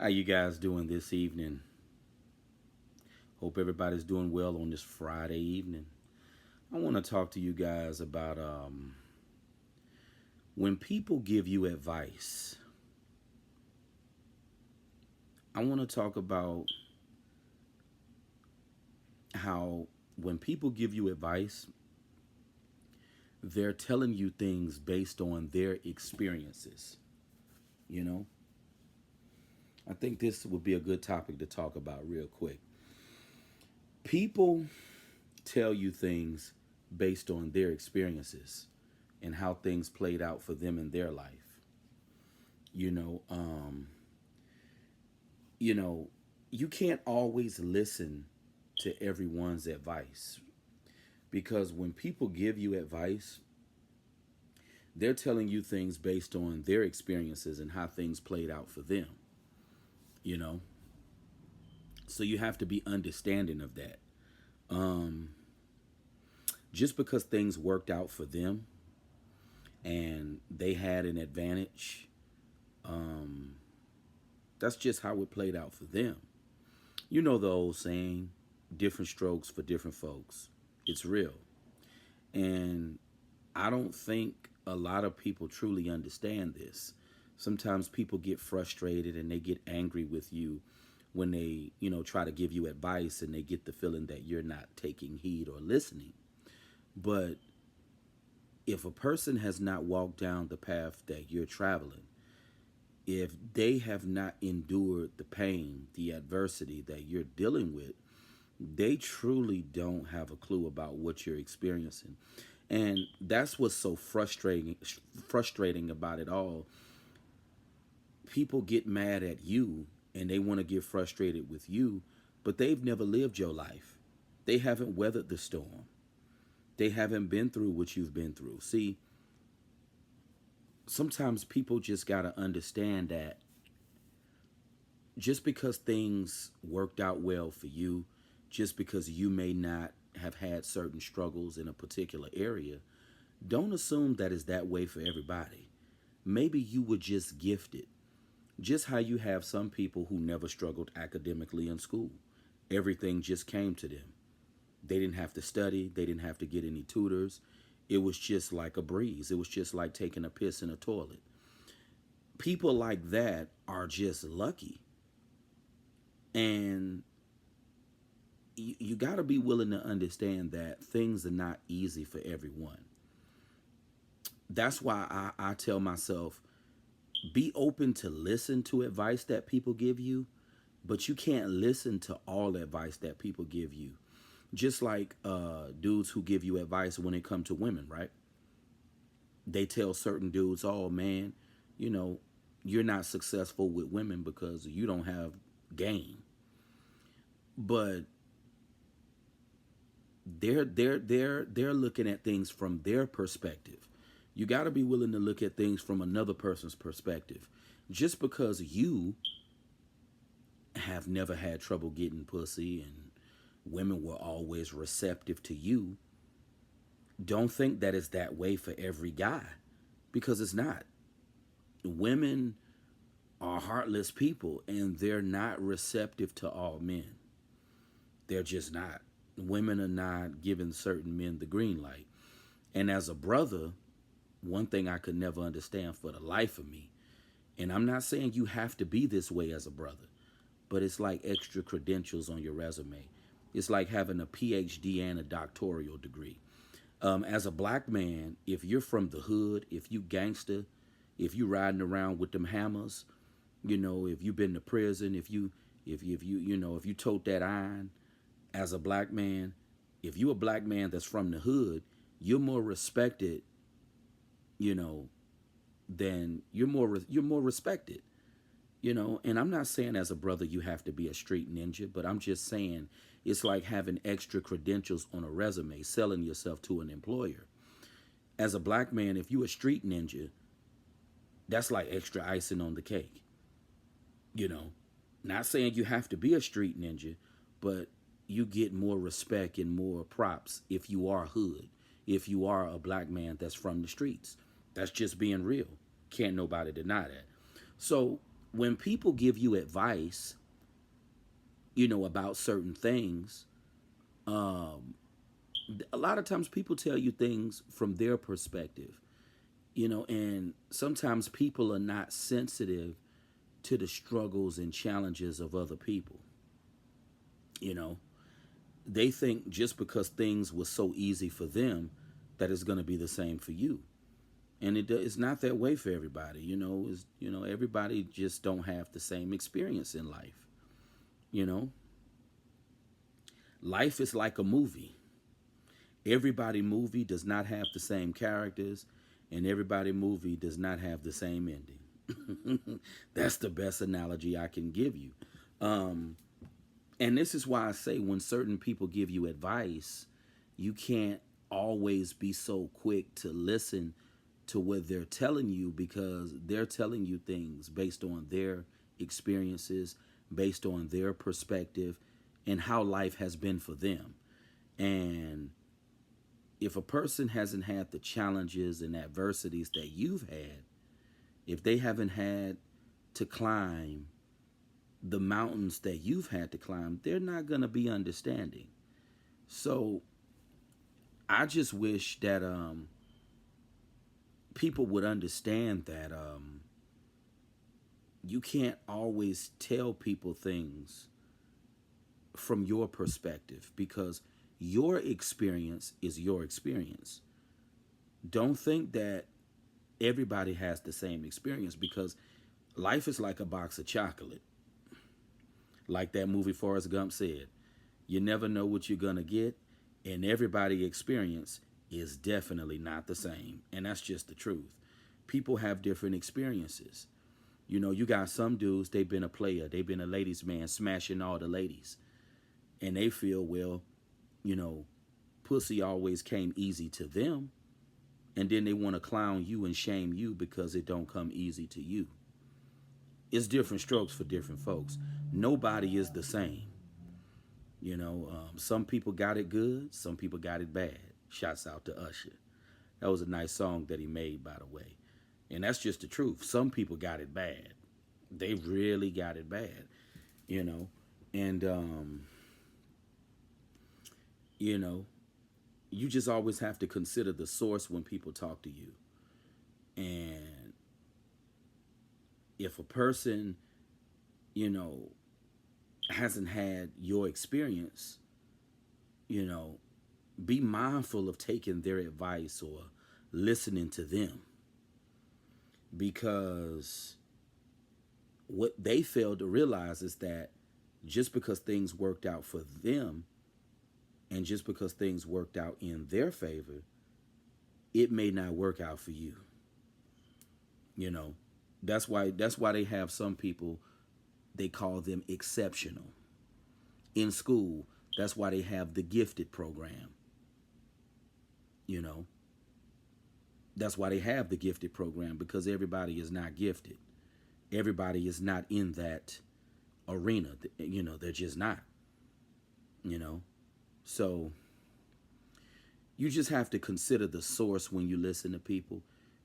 How you guys doing this evening? Hope everybody's doing well on this Friday evening. I want to talk to you guys about when people give you advice. I want to talk about how when people give you advice, they're telling you things based on their experiences. You know, I think this would be a good topic to talk about real quick. People tell you things based on their experiences and how things played out for them in their life. You know, um, you know, you can't always listen to everyone's advice because when people give you advice, they're telling you things based on their experiences and how things played out for them, you know? So you have to be understanding of that. Um, just because things worked out for them and they had an advantage, um, that's just how it played out for them. You know the old saying, different strokes for different folks. It's real. And I don't think a lot of people truly understand this. Sometimes people get frustrated and they get angry with you when they, try to give you advice and they get the feeling that you're not taking heed or listening. But if a person has not walked down the path that you're traveling, if they have not endured the pain, the adversity that you're dealing with, they truly don't have a clue about what you're experiencing. And that's what's so frustrating about it all. People get mad at you and they want to get frustrated with you, but they've never lived your life. They haven't weathered the storm. They haven't been through what you've been through. See, sometimes people just got to understand that just because things worked out well for you, just because you may not have had certain struggles in a particular area, don't assume that is that way for everybody. Maybe you were just gifted. Just how you have some people who never struggled academically in school. Everything just came to them. They didn't have to study, they didn't have to get any tutors. It was just like a breeze. It was just like taking a piss in a toilet. People like that are just lucky. And you got to be willing to understand that things are not easy for everyone. That's why I tell myself, be open to listen to advice that people give you, but you can't listen to all advice that people give you. Just like dudes who give you advice when it comes to women, right? They tell certain dudes, oh man, you know, you're not successful with women because you don't have game. But they're looking at things from their perspective. You got to be willing to look at things from another person's perspective. Just because you have never had trouble getting pussy and women were always receptive to you, don't think that it's that way for every guy because it's not. Women are heartless people and they're not receptive to all men. They're just not. Women are not giving certain men the green light. And as a brother, one thing I could never understand for the life of me, and I'm not saying you have to be this way as a brother, but it's like extra credentials on your resume. It's like having a PhD and a doctoral degree. As a black man, if you're from the hood, if you gangster, if you riding around with them hammers, if you've been to prison, if you tote that iron, as a black man, if you a black man that's from the hood, you're more respected, you know, than you're more respected. And I'm not saying as a brother you have to be a street ninja, but I'm just saying it's like having extra credentials on a resume, selling yourself to an employer. As a black man, if you a street ninja, that's like extra icing on the cake. you know Not saying you have to be a street ninja, but you get more respect and more props if you are hood, if you are a black man that's from the streets. That's just being real. Can't nobody deny that. So when people give you advice, about certain things, um, a lot of times people tell you things from their perspective, and sometimes people are not sensitive to the struggles and challenges of other people. You know, they think just because things were so easy for them that it's going to be the same for you. And it's not that way for everybody. Everybody just don't have the same experience in life. You know, life is like a movie. Everybody movie does not have the same characters, and everybody movie does not have the same ending. That's the best analogy I can give you. Um, and this is why I say when certain people give you advice, you can't always be so quick to listen to what they're telling you, because they're telling you things based on their experiences, based on their perspective, and how life has been for them. And if a person hasn't had the challenges and adversities that you've had, if they haven't had to climb the mountains that you've had to climb, they're not going to be understanding. So I just wish that people would understand that you can't always tell people things from your perspective, because your experience is your experience. Don't think that everybody has the same experience, because life is like a box of chocolate. Like that movie Forrest Gump said, you never know what you're going to get, and everybody's experience is definitely not the same. And that's just the truth. People have different experiences. You got some dudes, they've been a player, they've been a ladies' man, smashing all the ladies. And they feel, well, you know, pussy always came easy to them. And then they want to clown you and shame you because it don't come easy to you. It's different strokes for different folks. Nobody is the same. Some people got it good, some people got it bad. Shouts out to Usher. That was a nice song that he made, by the way. And that's just the truth. Some people got it bad. They really got it bad, you know. And, you know, you just always have to consider the source when people talk to you. And if a person, you know, hasn't had your experience, you know, be mindful of taking their advice or listening to them, because what they fail to realize is that just because things worked out for them and just because things worked out in their favor, it may not work out for you. You know, that's why they have some people, they call them exceptional. In school, that's why they have the gifted program. You know, that's why they have the gifted program, because everybody is not gifted. Everybody is not in that arena. They're just not. You know, so you just have to consider the source when you listen to people.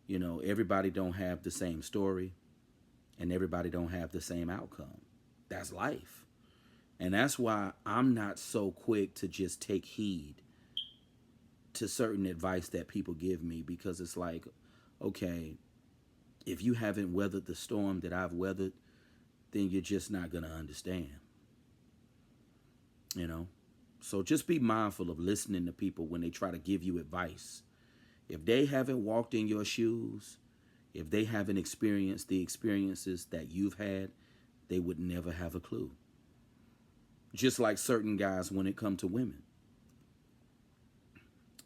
Everybody don't have the same story, and everybody don't have the same outcome. That's life. And that's why I'm not so quick to just take heed to certain advice that people give me, because it's like, okay, if you haven't weathered the storm that I've weathered, then you're just not going to understand. You know? So just be mindful of listening to people when they try to give you advice. If they haven't walked in your shoes, if they haven't experienced the experiences that you've had, they would never have a clue. Just like certain guys when it comes to women.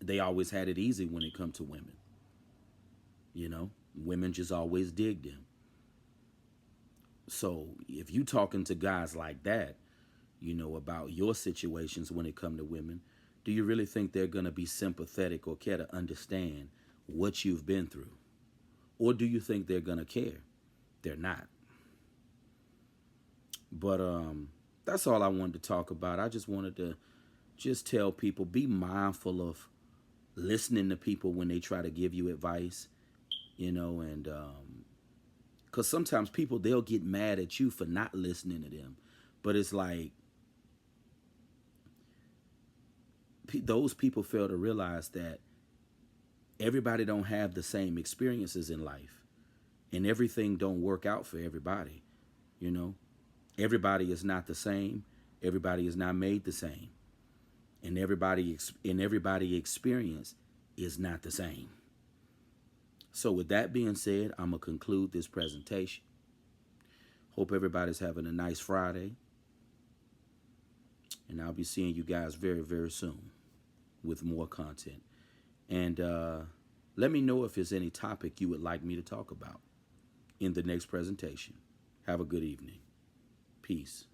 They always had it easy when it comes to women. Women just always dig them. So if you talking to guys like that, about your situations when it come to women, do you really think they're going to be sympathetic or care to understand what you've been through? Or do you think they're going to care? They're not. But that's all I wanted to talk about. I just wanted to just tell people, be mindful of listening to people when they try to give you advice, and Because sometimes people, they'll get mad at you for not listening to them. But it's like those people fail to realize that everybody don't have the same experiences in life, and everything don't work out for everybody. You know, everybody is not the same. Everybody is not made the same, and everybody experience is not the same. So with that being said, I'm gonna conclude this presentation. Hope everybody's having a nice Friday, and I'll be seeing you guys very, very soon with more content. And let me know if there's any topic you would like me to talk about in the next presentation. Have a good evening. Peace.